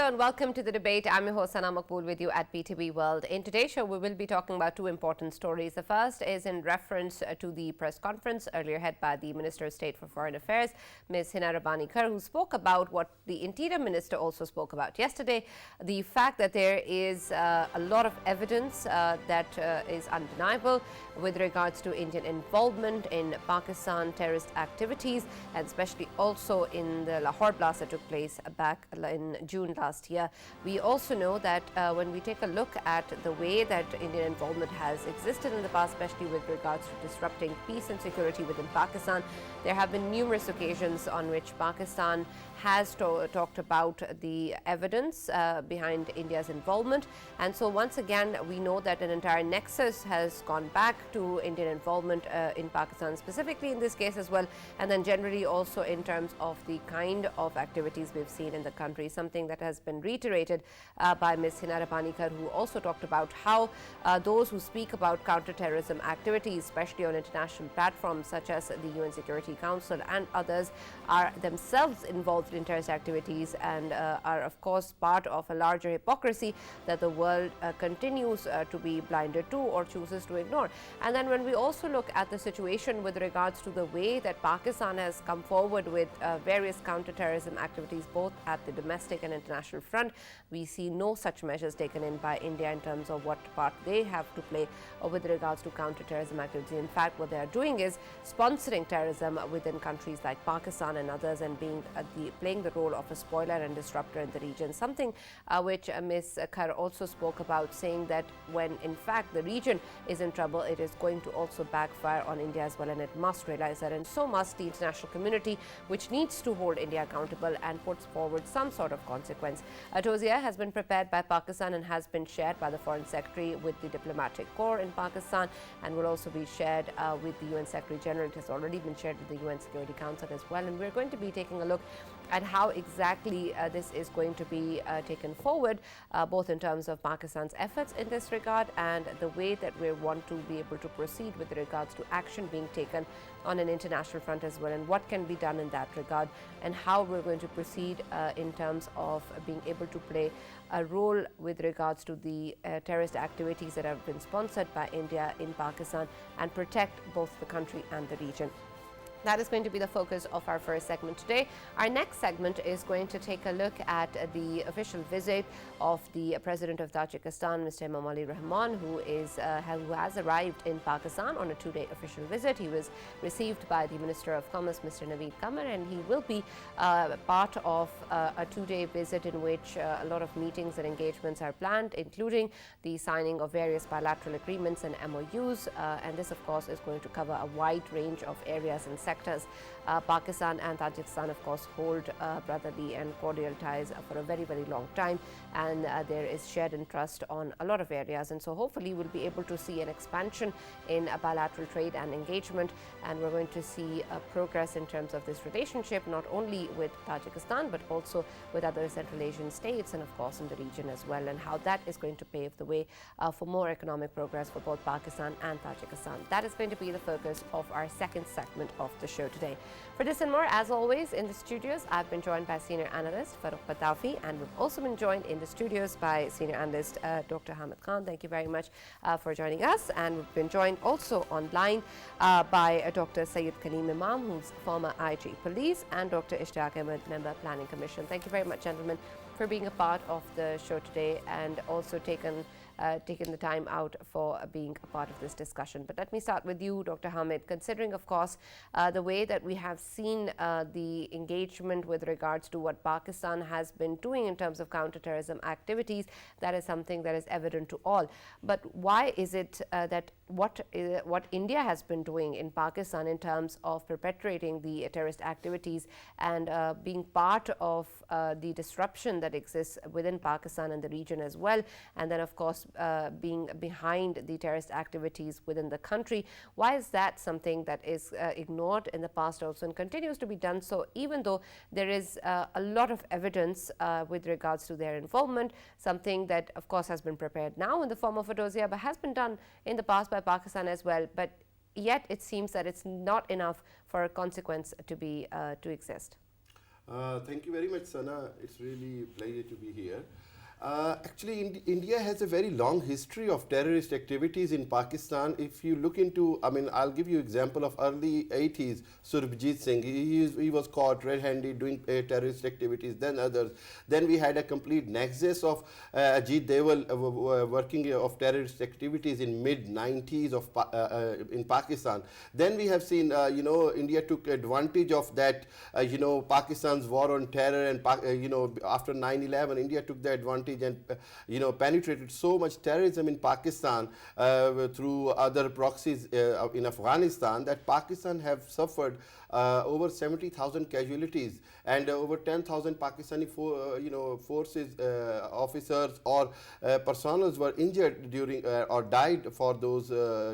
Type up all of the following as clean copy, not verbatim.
Hello and welcome to the debate. I'm your host Sana Makbool with you at BTB World. In today's show, we will be talking about two important stories. The first is in reference to the press conference earlier held by the Minister of State for Foreign Affairs, Ms. HINA RABBANI KHAR, who spoke about what the Interior Minister also spoke about yesterday, the fact that there is a lot of evidence that is undeniable with regards to Indian involvement in Pakistan terrorist activities, and especially also in the Lahore blast that took place back in June last year. We also know that when we take a look at the way that Indian involvement has existed in the past, especially with regards to disrupting peace and security within Pakistan, there have been numerous occasions on which Pakistan has talked about the evidence behind India's involvement. And so once again, we know that an entire nexus has gone back to Indian involvement in Pakistan, specifically in this case as well, and then generally also in terms of the kind of activities we've seen in the country, something that has been reiterated by Ms. HINA RABBANI KHAR, who also talked about how those who speak about counter-terrorism activities, especially on international platforms such as the UN Security Council and others, are themselves involved in terrorist activities and are of course part of a larger hypocrisy that the world continues to be blinded to or chooses to ignore. And then when we also look at the situation with regards to the way that Pakistan has come forward with various counter-terrorism activities both at the domestic and international front, we see no such measures taken in by India in terms of what part they have to play with regards to counter-terrorism activities. In fact, what they are doing is sponsoring terrorism within countries like Pakistan and others, and being playing the role of a spoiler and disruptor in the region, something which Ms. Khar also spoke about, saying that when in fact the region is in trouble, it is going to also backfire on India as well, and it must realize that, and so must the international community, which needs to hold India accountable and puts forward some sort of consequence. A dossier has been prepared by Pakistan and has been shared by the Foreign Secretary with the diplomatic corps in Pakistan, and will also be shared with the UN Secretary General. It has already been shared with the UN Security Council as well, and we're going to be taking a look at how exactly this is going to be taken forward, both in terms of Pakistan's efforts in this regard and the way that we want to be able to proceed with regards to action being taken on an international front as well, and what can be done in that regard, and how we're going to proceed in terms of being able to play a role with regards to the terrorist activities that have been sponsored by India in Pakistan, and protect both the country and the region. That is going to be the focus of our first segment today. Our next segment is going to take a look at the official visit of the President of Tajikistan, Mr. Emomali Rahman, who has arrived in Pakistan on a two-day official visit. He was received by the Minister of Commerce, Mr. Naveed Qamar, and he will be part of a two-day visit in which a lot of meetings and engagements are planned, including the signing of various bilateral agreements and MOUs. And this, of course, is going to cover a wide range of areas and sectors. Pakistan and Tajikistan, of course, hold brotherly and cordial ties for a very, very long time, and there is shared interest on a lot of areas, and so hopefully we'll be able to see an expansion in bilateral trade and engagement, and we're going to see progress in terms of this relationship, not only with Tajikistan but also with other Central Asian states, and of course in the region as well, and how that is going to pave the way for more economic progress for both Pakistan and Tajikistan. That is going to be the focus of our second segment of the show today. For this and more, as always, in the studios, I've been joined by Senior Analyst Farooq Batafi, and we've also been joined in the studios by Senior Analyst Dr. Hamid Khan. Thank you very much for joining us. And we've been joined also online by Dr. Sayyid Kaleem Imam, who's former IG Police, and Dr. Ishtiyaq Ahmed, Member Planning Commission. Thank you very much, gentlemen, for being a part of the show today, and also taken the time out for being a part of this discussion. But let me start with you, Dr. Hamid. Considering, of course, the way that we have seen the engagement with regards to what Pakistan has been doing in terms of counterterrorism activities, that is something that is evident to all. But why is it that what India has been doing in Pakistan in terms of perpetrating the terrorist activities and being part of the disruption that exists within Pakistan and the region as well, and then of course being behind the terrorist activities within the country, why is that something that is ignored in the past also and continues to be done so, even though there is a lot of evidence with regards to their involvement, something that of course has been prepared now in the form of a dossier, but has been done in the past by Pakistan as well, but yet it seems that it's not enough for a consequence to exist. Thank you very much, Sana. It's really a pleasure to be here. Actually, India has a very long history of terrorist activities in Pakistan. If you look into, I mean, I'll give you example of early 80s, Surbajit Singh. He was caught red-handed doing terrorist activities, then others. Then we had a complete nexus of Ajit Deval working of terrorist activities in mid-90s in Pakistan. Then we have seen, India took advantage of that, Pakistan's war on terror and, after 9/11, India took the advantage and penetrated so much terrorism in Pakistan through other proxies in Afghanistan that Pakistan have suffered over 70,000 casualties and over 10,000 Pakistani forces officers or personnel were injured during or died for those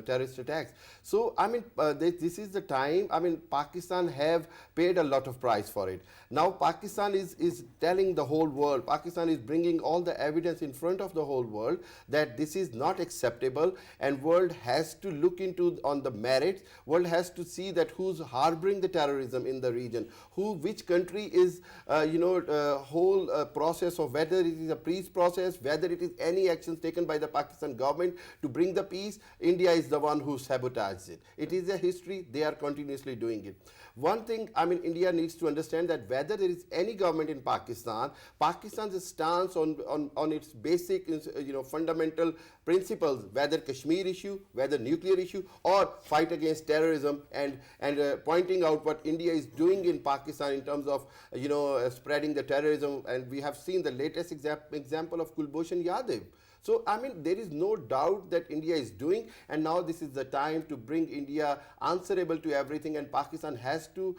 terrorist attacks. So I mean this is the time. I mean Pakistan have paid a lot of price for it. Now Pakistan is telling the whole world. Pakistan is bringing all the evidence in front of the whole world that this is not acceptable, and world has to look into on the merits. World has to see that who's harboring the terrorism in the region, which country is whole process of whether it is a peace process, whether it is any actions taken by the Pakistan government to bring the peace. India is the one who sabotaged it. It is a history. They are continuously doing it. One thing, I mean, India needs to understand that whether there is any government in Pakistan, Pakistan's stance on its basic, fundamental principles, whether Kashmir issue, whether nuclear issue, or fight against terrorism, and pointing out what India is doing in Pakistan in terms of, spreading the terrorism, and we have seen the latest example of Kulbhushan Yadav. So, I mean, there is no doubt that India is doing, and now this is the time to bring India answerable to everything, and Pakistan has to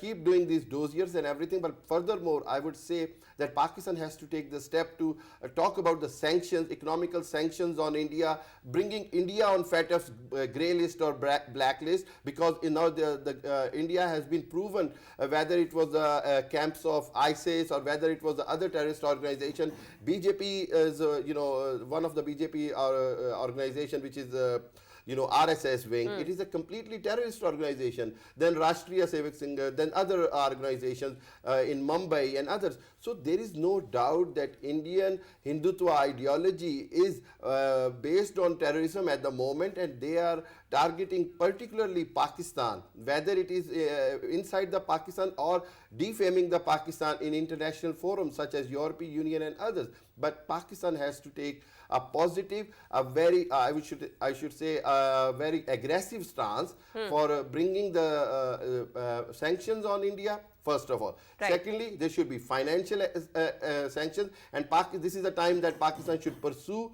keep doing these dossiers and everything. But furthermore, I would say that Pakistan has to take the step to talk about the sanctions, economical sanctions on India, bringing India on FATF's grey list or blacklist, because India has been proven whether it was the camps of ISIS or whether it was the other terrorist organization. BJP is, one of the BJP organization, which is RSS wing. It is a completely terrorist organization. Then Rashtriya Sevak Sangh, then other organizations in Mumbai and others. So there is no doubt that Indian Hindutva ideology is based on terrorism at the moment, and they are targeting particularly Pakistan, whether it is inside the Pakistan or defaming the Pakistan in international forums such as European Union and others. But Pakistan has to take a positive, a very, I should say, a very aggressive stance for bringing the sanctions on India. First of all. Right. Secondly, there should be financial sanctions, and this is the time that Pakistan should pursue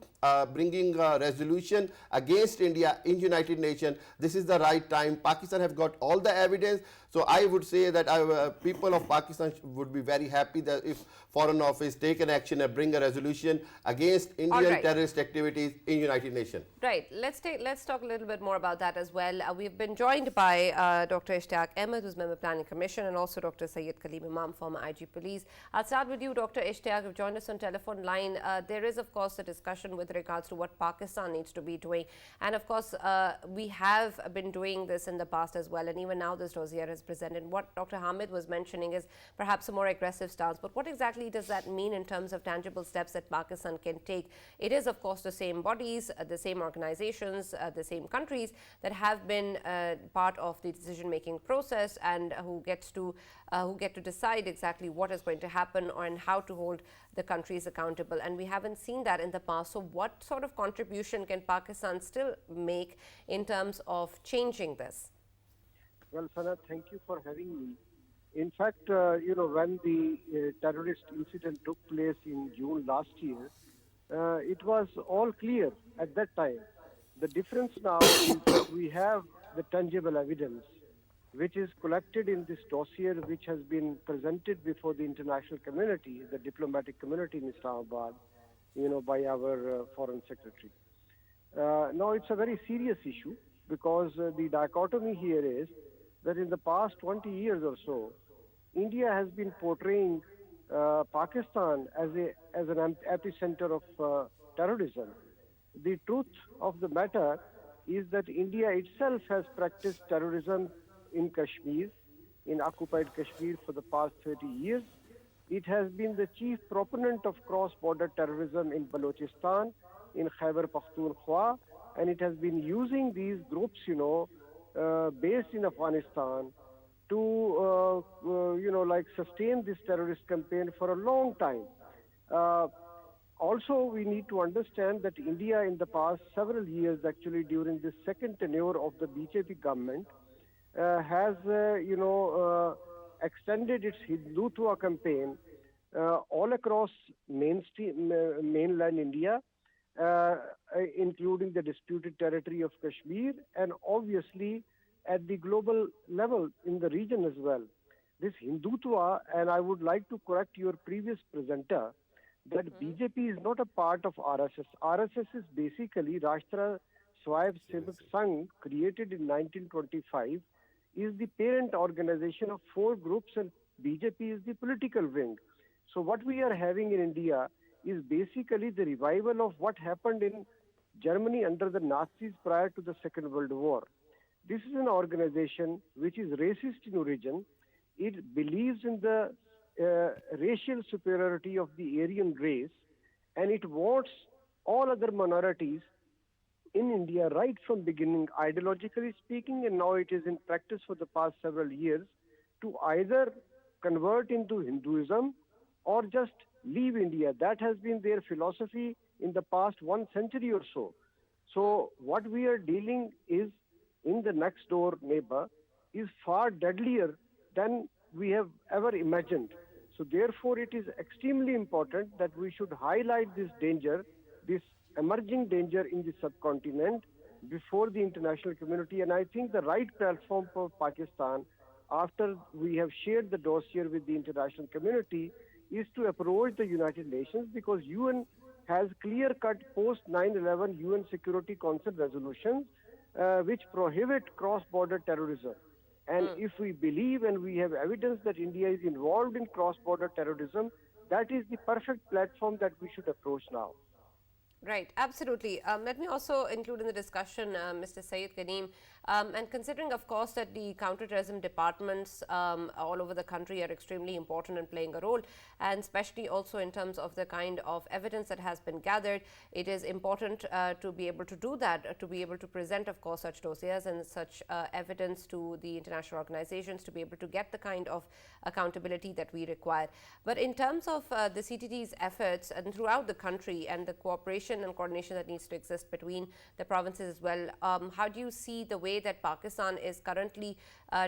bringing a resolution against India in United Nations. This is the right time. Pakistan have got all the evidence. So I would say that people of Pakistan would be very happy that if Foreign Office take an action and bring a resolution against Indian terrorist activities in United Nations. Right. Let's talk a little bit more about that as well. We've been joined by Dr. Ishtiyaq Ahmed, who's Member Planning Commission, and also Dr. Syed Kaleem Imam, former IG Police. I'll start with you, Dr. Ishtiyaq. You've joined us on telephone line. There is, of course, a discussion with regards to what Pakistan needs to be doing. And, of course, we have been doing this in the past as well. And even now this dossier is presented. What Dr. Hamid was mentioning is perhaps a more aggressive stance. But what exactly does that mean in terms of tangible steps that Pakistan can take? It is, of course, the same bodies, the same organizations, the same countries that have been part of the decision-making process, and who get to decide exactly what is going to happen and how to hold the countries accountable. And we haven't seen that in the past. So what sort of contribution can Pakistan still make in terms of changing this? Well, Sana, thank you for having me. In fact, when the terrorist incident took place in June last year, it was all clear at that time. The difference now is that we have the tangible evidence, which is collected in this dossier, which has been presented before the international community, the diplomatic community in Islamabad, by our foreign secretary. Now, it's a very serious issue, because the dichotomy here is that in the past 20 years or so, India has been portraying Pakistan as an epicenter of terrorism. The truth of the matter is that India itself has practiced terrorism in Kashmir, in occupied Kashmir for the past 30 years. It has been the chief proponent of cross-border terrorism in Balochistan, in Khyber Pakhtunkhwa, and it has been using these groups, based in Afghanistan to, like sustain this terrorist campaign for a long time. Uh, Also, we need to understand that India in the past several years, actually during the second tenure of the BJP government, has, extended its Hindutva campaign all across mainland India, uh, including the disputed territory of Kashmir, and obviously at the global level in the region as well. This Hindutva, and I would like to correct your previous presenter, that BJP is not a part of RSS. RSS is basically Rashtra Swayam Sevak Sangh, created in 1925, is the parent organization of four groups, and BJP is the political wing. So what we are having in India is basically the revival of what happened in Germany under the Nazis prior to the Second World War. This is an organization which is racist in origin. It believes in the racial superiority of the Aryan race, and it wants all other minorities in India right from beginning, ideologically speaking, and now it is in practice for the past several years, to either convert into Hinduism or just leave India. That has been their philosophy in the past 1 century or so. So what we are dealing is in the next door neighbor is far deadlier than we have ever imagined. So therefore, it is extremely important that we should highlight this danger, this emerging danger in the subcontinent before the international community. And I think the right platform for Pakistan, after we have shared the dossier with the international community, is to approach the United Nations, because UN has clear-cut post 9/11 UN Security Council resolutions which prohibit cross-border terrorism. And if we believe and we have evidence that India is involved in cross-border terrorism, that is the perfect platform that we should approach now. Right, absolutely. Let me also include in the discussion Mr. Syed Kaneem, and considering, of course, that the counterterrorism departments all over the country are extremely important in playing a role, and especially also in terms of the kind of evidence that has been gathered, it is important to be able to do that, to be able to present, of course, such dossiers and such evidence to the international organizations, to be able to get the kind of accountability that we require. But in terms of the CTT's efforts and throughout the country and the cooperation and coordination that needs to exist between the provinces as well, how do you see the way that Pakistan is currently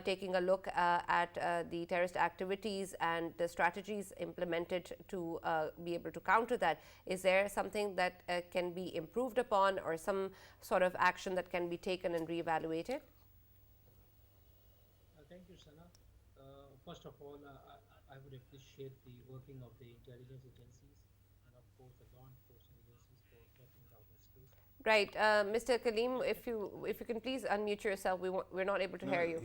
taking a look at the terrorist activities and the strategies implemented to be able to counter that? Is there something that can be improved upon, or some sort of action that can be taken and reevaluated? Thank you, Sana. First of all, I would appreciate the working of the intelligence agencies and, of course, the law enforcement agencies for tracking down this case. Right, Mr. Kaleem, if you can please unmute yourself, we're not able to hear you.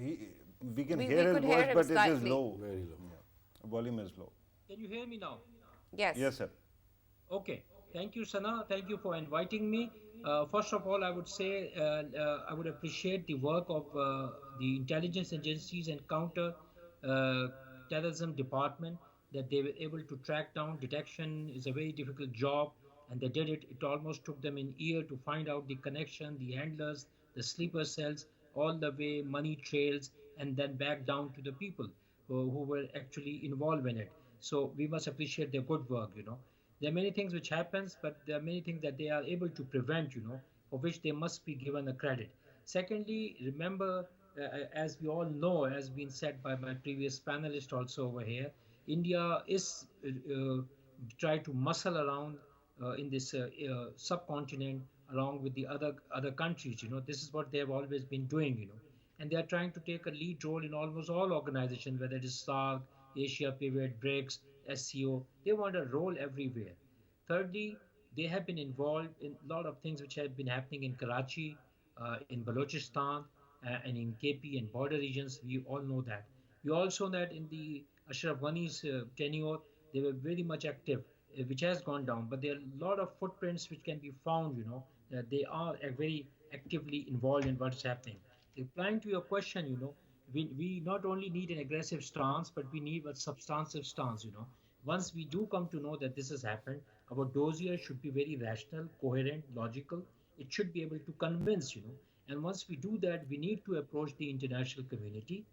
We can We hear could his hear voice, him but it is slightly. low. Very low. Yeah. Volume is low. Can you hear me now? Yes. Yes, sir. Okay. Thank you, Sana. Thank you for inviting me. First of all, I would say I would appreciate the work of the intelligence agencies and counter terrorism department, that they were able to track down. Detection is a very difficult job, and they did it. It almost took them an year to find out the connection, the handlers, the sleeper cells, all the way money trails, and then back down to the people who were actually involved in it. So we must appreciate their good work. There are many things which happens, but there are many things that they are able to prevent, for which they must be given a credit. Secondly, remember, as we all know, as been said by my previous panelist also over here, India is try to muscle around in this subcontinent along with the other countries. This is what they have always been doing. And they are trying to take a lead role in almost all organizations, whether it is SARC, Asia Pivot, BRICS, SCO. They want a role everywhere. Thirdly, they have been involved in a lot of things which have been happening in Karachi, in Balochistan, and in KP and border regions. We all know that. We also know that in the Ashraf Ghani's tenure, they were very much active, which has gone down. But there are a lot of footprints which can be found, that they are very actively involved in what's happening. Replying to your question, we not only need an aggressive stance, but we need a substantive stance. Once we do come to know that this has happened, our dossier should be very rational, coherent, logical. It should be able to convince. And once we do that, we need to approach the international community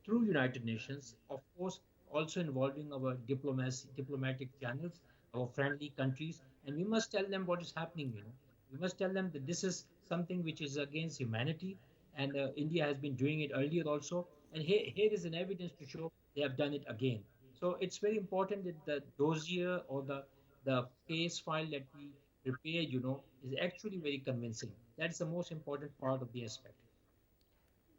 through United Nations, of course, also involving our diplomatic channels, our friendly countries, and we must tell them what is happening. We must tell them that this is something which is against humanity, and India has been doing it earlier also, and here is an evidence to show they have done it again. So it's very important that the dossier or the case file that we prepare, is actually very convincing. That's the most important part of the aspect.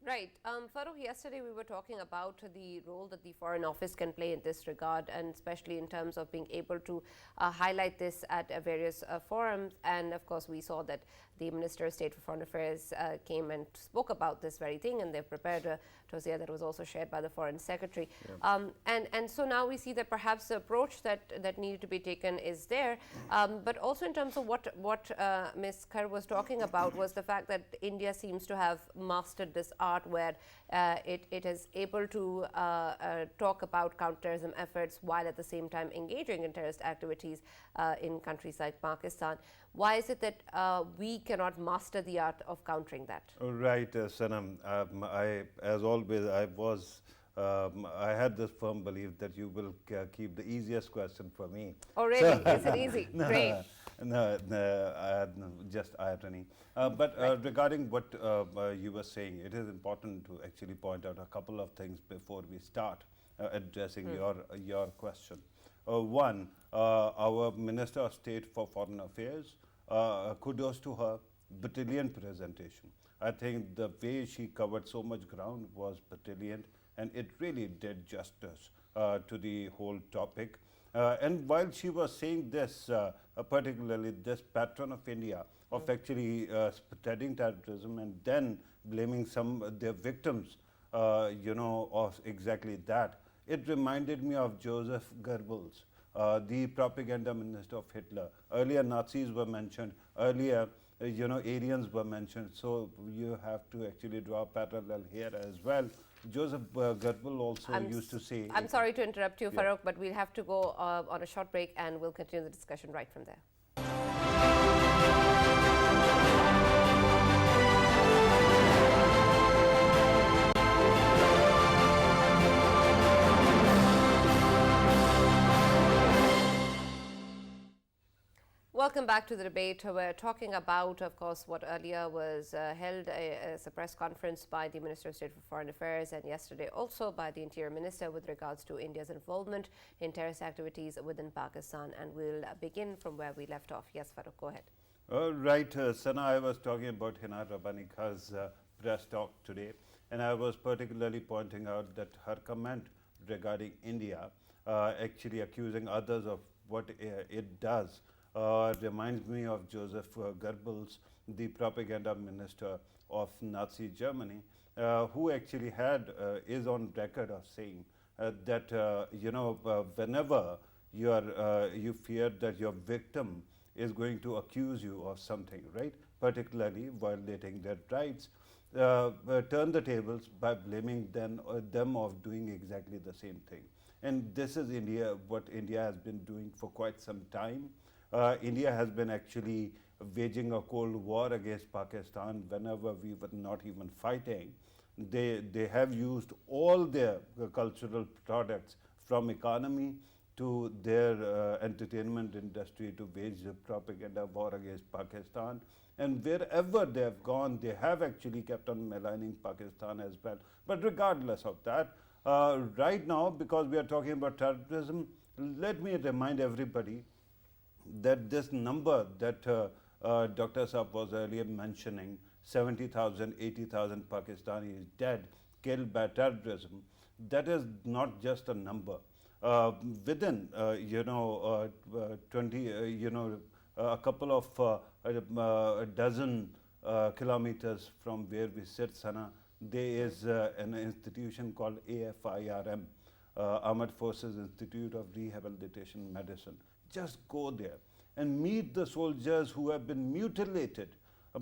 Right. Farooq, yesterday we were talking about the role that the Foreign Office can play in this regard, and especially in terms of being able to highlight this at various forums. And of course, we saw that the Minister of State for Foreign Affairs came and spoke about this very thing, and they've prepared a dossier that was also shared by the Foreign Secretary. Yeah. And so now we see that perhaps the approach that needed to be taken is there, but also in terms of what Ms. Khar was talking about was the fact that India seems to have mastered this art where it is able to talk about counterterrorism efforts while at the same time engaging in terrorist activities in countries like Pakistan. Why is it that we cannot master the art of countering that? Right, Sanam. As always, I had this firm belief that you will keep the easiest question for me. Oh, really? Is it easy? No, Great. No, just irony. But Right. regarding what you were saying, it is important to actually point out a couple of things before we start addressing your question. One, our Minister of State for Foreign Affairs, kudos to her, brilliant presentation. I think the way she covered so much ground was brilliant, and it really did justice to the whole topic. And while she was saying this, particularly this patron of India, of actually spreading terrorism and then blaming their victims, of exactly that, it reminded me of Joseph Goebbels, the propaganda minister of Hitler. Earlier Nazis were mentioned, earlier Aryans were mentioned, so you have to actually draw a parallel here as well. Joseph Goebbels also used to say... I'm sorry to interrupt you, Farooq, but we'll have to go on a short break and we'll continue the discussion right from there. Welcome back to the debate. We're talking about, of course, what earlier was held as a press conference by the Minister of State for Foreign Affairs and yesterday also by the Interior Minister with regards to India's involvement in terrorist activities within Pakistan. And we'll begin from where we left off. Yes, Farooq, go ahead. Right, Sana, I was talking about HINA RABBANI KHAR's press talk today, and I was particularly pointing out that her comment regarding India, actually accusing others of what it does, reminds me of Joseph Goebbels, the propaganda minister of Nazi Germany, who actually is on record of saying that whenever you fear that your victim is going to accuse you of something, right, particularly violating their rights, turn the tables by blaming them of doing exactly the same thing. And this is what India has been doing for quite some time. India has been actually waging a cold war against Pakistan whenever we were not even fighting. They have used all their cultural products, from economy to their entertainment industry, to wage a propaganda war against Pakistan. And wherever they have gone, they have actually kept on maligning Pakistan as well. But regardless of that, right now, because we are talking about terrorism, let me remind everybody that this number that Dr. Saab was earlier mentioning, 70,000, 80,000 Pakistanis dead, killed by terrorism, that is not just a number. Within, 20, a couple of a dozen kilometers from where we sit, Sana, there is an institution called AFIRM, Armed Forces Institute of Rehabilitation Medicine. Just go there and meet the soldiers who have been mutilated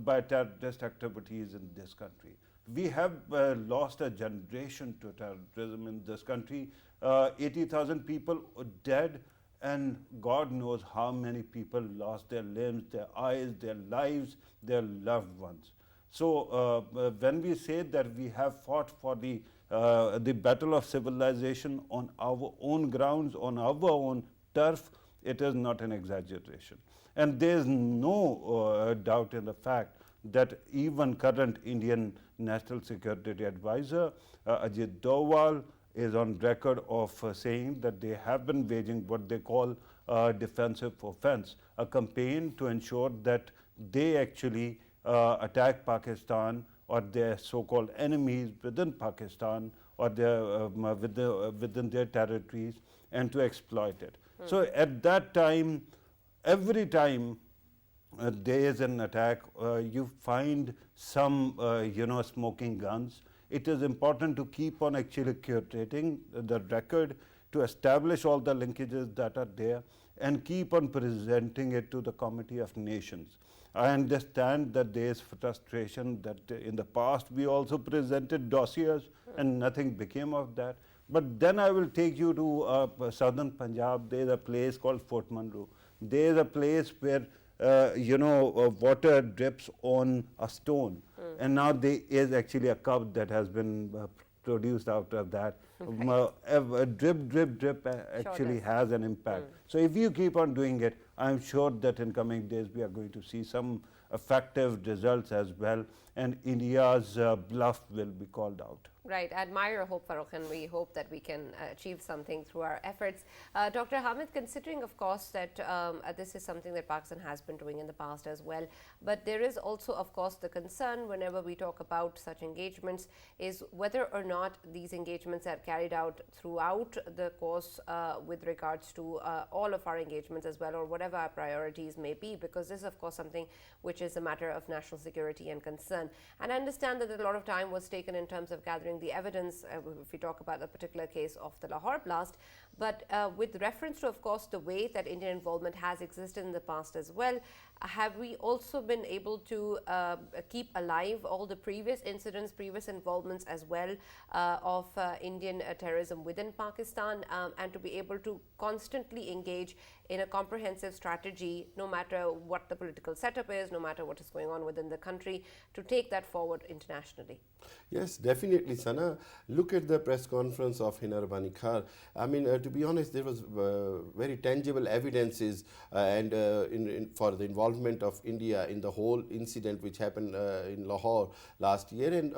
by terrorist activities in this country. We have lost a generation to terrorism in this country. 80,000 people dead, and God knows how many people lost their limbs, their eyes, their lives, their loved ones. So when we say that we have fought for the battle of civilization on our own grounds, on our own turf, it is not an exaggeration. And there is no doubt in the fact that even current Indian National Security Advisor Ajit Doval is on record of saying that they have been waging what they call defensive offense, a campaign to ensure that they actually attack Pakistan or their so-called enemies within Pakistan or within their territories, and to exploit it. So at that time, every time there is an attack, you find some smoking guns. It is important to keep on actually curating the record, to establish all the linkages that are there, and keep on presenting it to the Committee of Nations. I understand that there is frustration that in the past we also presented dossiers and nothing became of that. But then I will take you to southern Punjab. There is a place called Fort Munro. There is a place where water drips on a stone, and now there is actually a cup that has been produced out of that. Drip actually has an impact. So if you keep on doing it, I'm sure that in coming days we are going to see some effective results as well, and India's bluff will be called out. Right, admire your hope, Farooq, and we hope that we can achieve something through our efforts. Dr. Hamid, considering, of course, that this is something that Pakistan has been doing in the past as well, but there is also, of course, the concern whenever we talk about such engagements is whether or not these engagements are carried out throughout the course with regards to all of our engagements as well, or whatever our priorities may be, because this is, of course, something which is a matter of national security and concern. And I understand that a lot of time was taken in terms of gathering the evidence, if we talk about the particular case of the Lahore blast, but with reference to, of course, the way that Indian involvement has existed in the past as well, have we also been able to keep alive all the previous incidents, previous involvements as well of Indian terrorism within Pakistan, and to be able to constantly engage in a comprehensive strategy, no matter what the political setup is, no matter what is going on within the country, to take that forward internationally? Yes, definitely, Sana. Look at the press conference of HINA RABBANI KHAR. I mean, to be honest, there was very tangible evidences for the involvement of India in the whole incident which happened in Lahore last year, and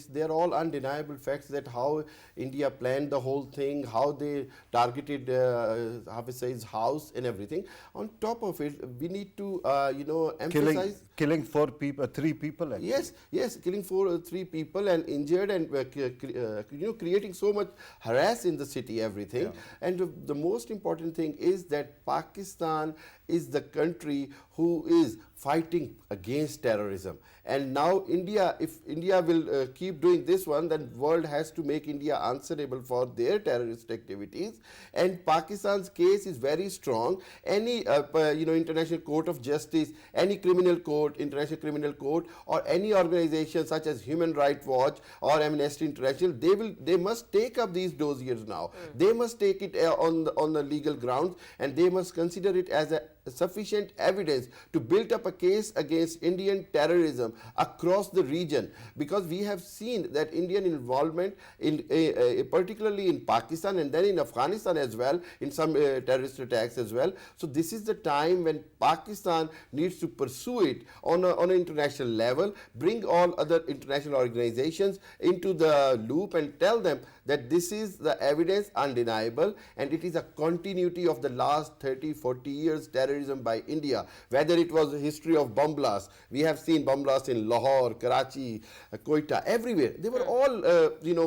they're all undeniable facts that how India planned the whole thing, how they targeted Hafiz's house and everything. On top of it, we need to emphasize killing 3 people. Actually. Yes, killing 3 people and injured, and creating so much harass in the city, everything. Yeah. And the most important thing is that Pakistan is the country who is fighting against terrorism. And now India, if India will keep doing this one, then world has to make India answerable for their terrorist activities. And Pakistan's case is very strong. Any International Court of Justice, any criminal court, International Criminal Court, or any organization such as Human Rights Watch or Amnesty International, they must take up these dossiers now. They must take it on the legal grounds, and they must consider it as a sufficient evidence to build up a case against Indian terrorism across the region, because we have seen that Indian involvement in particularly in Pakistan and then in Afghanistan as well, in some terrorist attacks as well. So this is the time when Pakistan needs to pursue it on an international level, bring all other international organizations into the loop and tell them that this is the evidence undeniable, and it is a continuity of the last 30-40 years terrorism by India. Whether it was a history of bomb blasts, we have seen bomb blasts in Lahore, Karachi, Quetta, everywhere. They were all,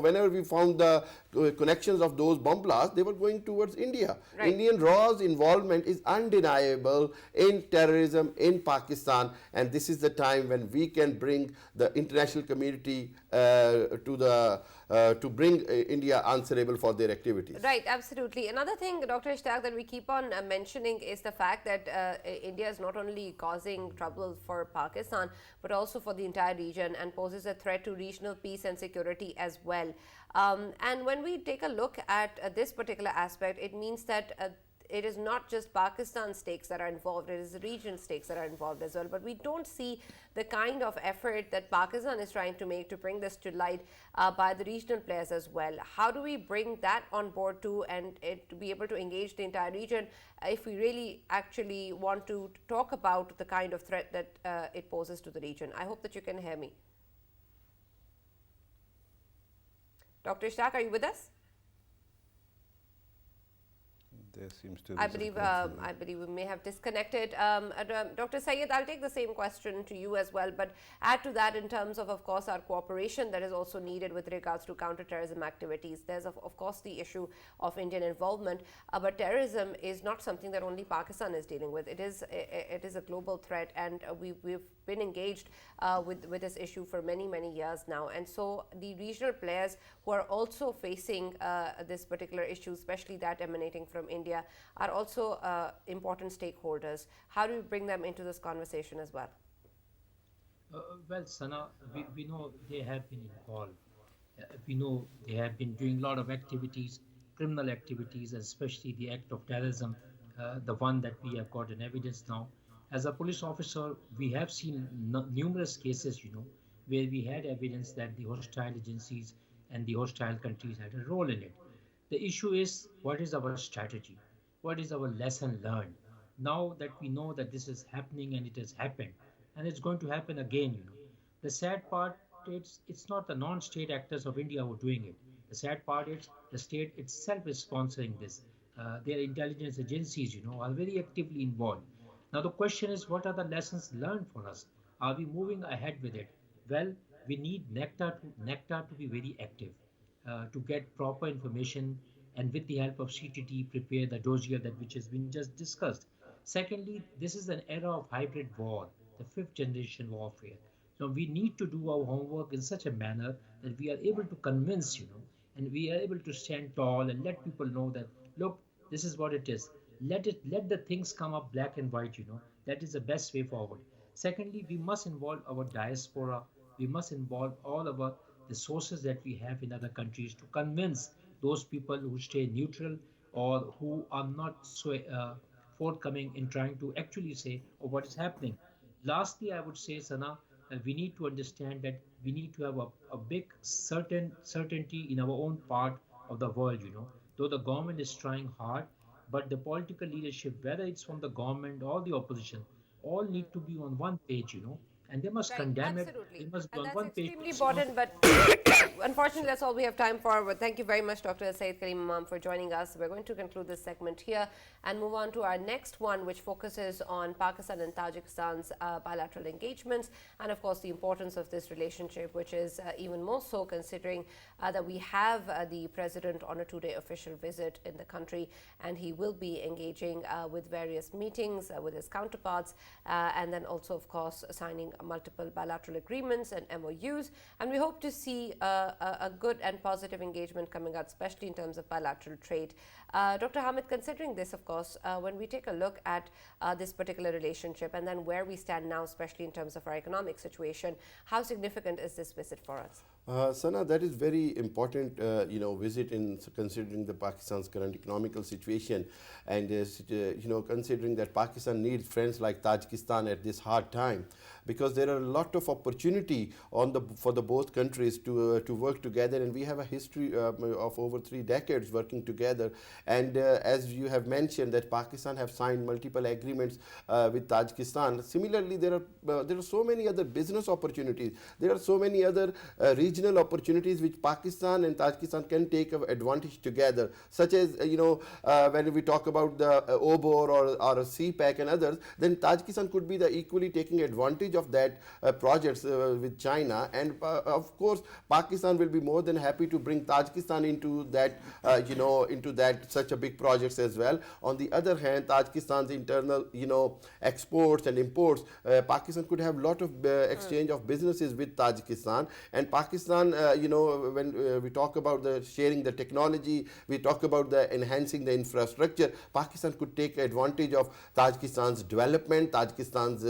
whenever we found the connections of those bomb blasts, they were going towards India. Right. Indian RAW's involvement is undeniable in terrorism in Pakistan, and this is the time when we can bring the international community to bring India answerable for their activities. Right, absolutely. Another thing, Dr. Ishtaq, that we keep on mentioning is the fact that India is not only causing trouble for Pakistan, but also for the entire region, and poses a threat to regional peace and security as well. And when we take a look at this particular aspect, it means that it is not just Pakistan stakes that are involved, it is the region stakes that are involved as well. But we don't see the kind of effort that Pakistan is trying to make to bring this to light by the regional players as well. How do we bring that on board too, and to be able to engage the entire region if we really actually want to talk about the kind of threat that it poses to the region? I hope that you can hear me. Dr. Ishtaq, are you with us? There seems to be I believe we may have disconnected. Dr. Syed, I'll take the same question to you as well, but add to that in terms of course, our cooperation that is also needed with regards to counter-terrorism activities. There's, of course, the issue of Indian involvement, but terrorism is not something that only Pakistan is dealing with. It is a global threat, and we've been engaged with this issue for many, many years now. And so the regional players who are also facing this particular issue, especially that emanating from India, are also important stakeholders. How do we bring them into this conversation as well? Well, Sana, we know they have been involved. We know they have been doing a lot of activities, criminal activities, especially the act of terrorism, the one that we have got in evidence now. As a police officer, we have seen numerous cases, where we had evidence that the hostile agencies and the hostile countries had a role in it. The issue is, what is our strategy? What is our lesson learned? Now that we know that this is happening and it has happened, and it's going to happen again, The sad part is it's not the non-state actors of India who are doing it. The sad part is the state itself is sponsoring this. Their intelligence agencies, are very actively involved. Now the question is, what are the lessons learned for us? Are we moving ahead with it? Well, we need Nectar to be very active, to get proper information, and with the help of CTT prepare the dossier which has been just discussed. Secondly, this is an era of hybrid war, the fifth generation warfare. So we need to do our homework in such a manner that we are able to convince, and we are able to stand tall and let people know that, look, this is what it is. Let the things come up black and white, That is the best way forward. Secondly, we must involve our diaspora. We must involve all of the sources that we have in other countries to convince those people who stay neutral or who are not so forthcoming in trying to actually say what is happening. Lastly, I would say, Sana, we need to understand that we need to have a big certainty in our own part of the world, Though the government is trying hard, but the political leadership, whether it's from the government or the opposition, all need to be on one page, and they must condemn absolutely. it. They must be And on that's one page. extremely important, but unfortunately, that's all we have time for. But thank you very much, Dr. Syed Karim Imam, for joining us. We're going to conclude this segment here and move on to our next one, which focuses on Pakistan and Tajikistan's bilateral engagements, and of course the importance of this relationship, which is even more so considering that we have the president on a two-day official visit in the country, and he will be engaging with various meetings with his counterparts, and then also, of course, signing multiple bilateral agreements and MOUs. And we hope to see a good and positive engagement coming out, especially in terms of bilateral trade. Dr. Hamid, considering this, of course, when we take a look at this particular relationship and then where we stand now, especially in terms of our economic situation, how significant is this visit for us? Sana, that is very important, visit in considering the Pakistan's current economical situation, and considering that Pakistan needs friends like Tajikistan at this hard time, because there are a lot of opportunity for the both countries to work together, and we have a history of over 3 decades working together. And as you have mentioned, that Pakistan have signed multiple agreements with Tajikistan. Similarly, there are so many other business opportunities. There are so many other regional opportunities which Pakistan and Tajikistan can take advantage together, such as when we talk about the OBOR or CPEC and others, then Tajikistan could be equally taking advantage of that that projects with China, and of course Pakistan will be more than happy to bring Tajikistan into that, into that such a big projects as well. On the other hand, Tajikistan's internal, exports and imports, Pakistan could have a lot of exchange of businesses with Tajikistan, and Pakistan, when we talk about the sharing the technology, we talk about the enhancing the infrastructure, Pakistan could take advantage of Tajikistan's development, Tajikistan's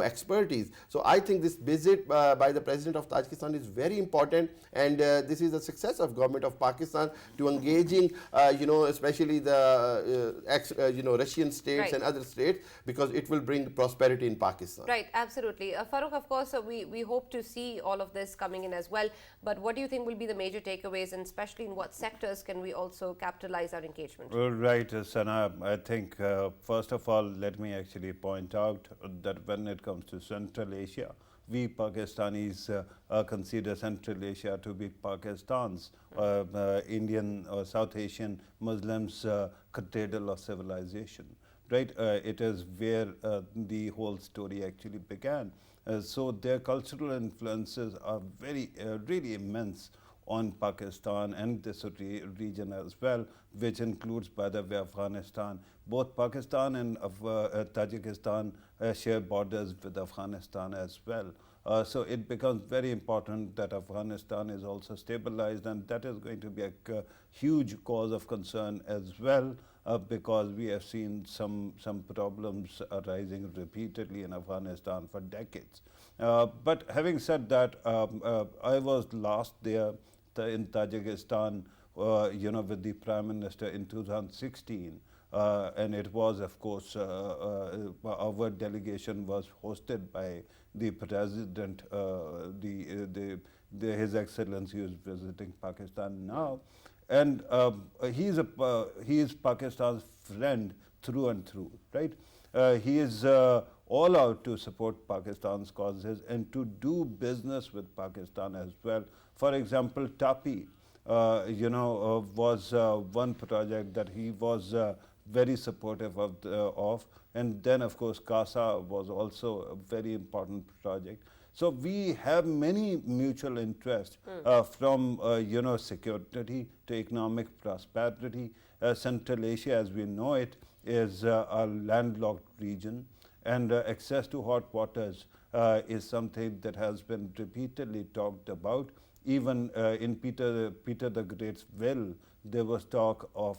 expertise. So I think this visit by the President of Tajikistan is very important, and this is a success of government of Pakistan to engaging, especially the Russian states and other states, because it will bring prosperity in Pakistan. Right, absolutely. Farooq, of course, we hope to see all of this coming in as well, but what do you think will be the major takeaways, and especially in what sectors can we also capitalize our engagement? Right, Sana. I think, first of all, let me actually point out that when it comes to Central Asia, we Pakistanis consider Central Asia to be Pakistan's Indian or South Asian Muslims' cradle of civilization. Right, it is where the whole story actually began. So their cultural influences are very, really immense on Pakistan and this region as well, which includes, by the way, Afghanistan. Both Pakistan and Tajikistan share borders with Afghanistan as well. So it becomes very important that Afghanistan is also stabilized, and that is going to be a huge cause of concern as well, because we have seen some problems arising repeatedly in Afghanistan for decades. But having said that, I was last there in Tajikistan, with the Prime Minister in 2016. And it was, of course, our delegation was hosted by the President, His Excellency, who is visiting Pakistan now. And he is Pakistan's friend through and through, right? He is all out to support Pakistan's causes and to do business with Pakistan as well. For example, TAPI, was one project that he was very supportive of. And then, of course, CASA was also a very important project. So we have many mutual interests from, security to economic prosperity. Central Asia, as we know it, is a landlocked region, and access to hot waters is something that has been repeatedly talked about. Even in Peter the Great's will, there was talk of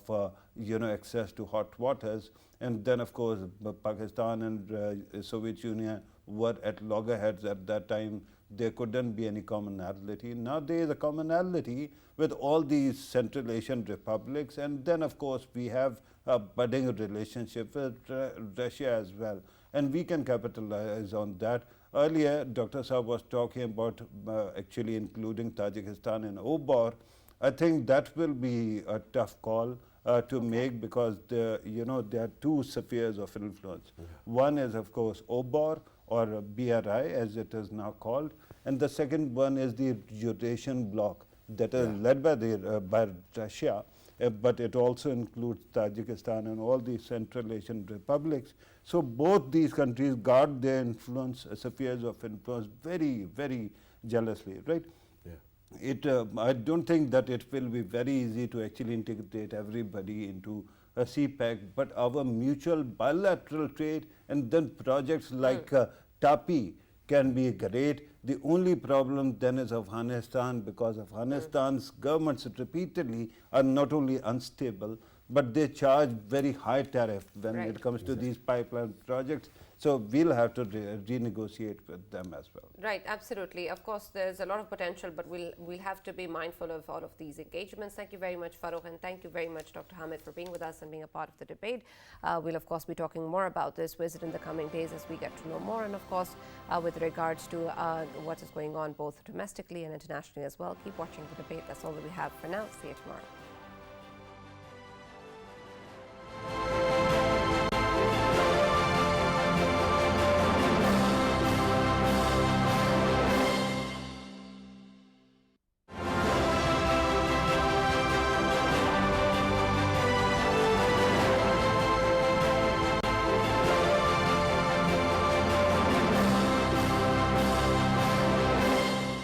access to hot waters, and then of course Pakistan and Soviet Union were at loggerheads at that time. There couldn't be any commonality. Now there is a commonality with all these Central Asian republics, and then of course we have a budding relationship with Russia as well, and we can capitalize on that. Earlier, Dr. Saab was talking about actually including Tajikistan in OBOR. I think that will be a tough call to make, because there are two spheres of influence. One is, of course, OBOR, or BRI as it is now called, and the second one is the Eurasian bloc that is led by Russia, but it also includes Tajikistan and all these Central Asian republics. So both these countries guard their influence, spheres of influence, very, very jealously, right? I don't think that it will be very easy to actually integrate everybody into a CPEC, but our mutual bilateral trade and then projects like TAPI can be great. The only problem then is Afghanistan, because Afghanistan's governments repeatedly are not only unstable, but they charge very high tariff when it comes to these pipeline projects. So we'll have to renegotiate with them as well. Right, absolutely. Of course, there's a lot of potential, but we'll have to be mindful of all of these engagements. Thank you very much, Farooq, and thank you very much, Dr. Hamid, for being with us and being a part of the debate. We'll, of course, be talking more about this visit in the coming days as we get to know more, and, of course, with regards to what is going on both domestically and internationally as well. Keep watching the debate. That's all that we have for now. See you tomorrow.